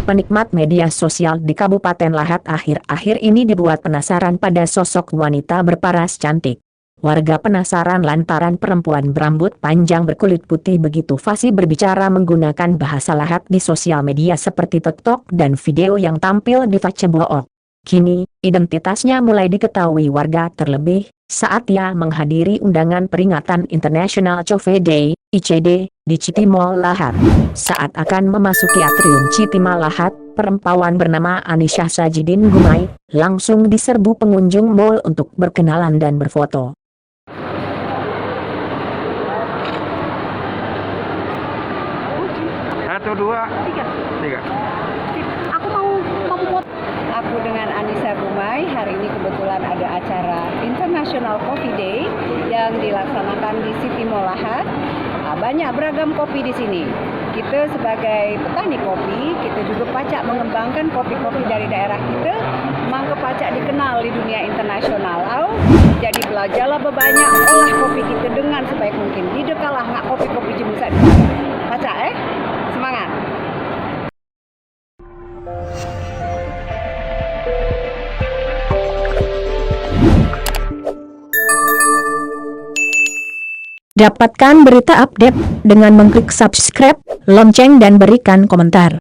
Penikmat media sosial di Kabupaten Lahat akhir-akhir ini dibuat penasaran pada sosok wanita berparas cantik. Warga penasaran lantaran perempuan berambut panjang berkulit putih begitu fasih berbicara menggunakan bahasa Lahat di sosial media seperti TikTok dan video yang tampil di Facebook. Kini, identitasnya mulai diketahui warga terlebih saat ia menghadiri undangan peringatan International Coffee Day, ICD, di Citimall Lahat. Saat akan memasuki atrium Citimall Lahat, perempuan bernama Anisha Sajidin Gumai langsung diserbu pengunjung mall untuk berkenalan dan berfoto. Satu, dua, tiga. Aku dengan Anisha Gumai, hari ini kebetulan ada acara International Coffee Day yang dilaksanakan di Citimall Lahat. Banyak beragam kopi di sini. Kita sebagai petani kopi, kita juga pacak mengembangkan kopi-kopi dari daerah kita, mangga pacak dikenal di dunia internasional. Jadi belajarlah berbanyak olah kopi kita dengan sebaik mungkin. Tidak kalah ngak kopi-kopi jemusan. Pacak semangat. Dapatkan berita update dengan mengklik subscribe, lonceng dan berikan komentar.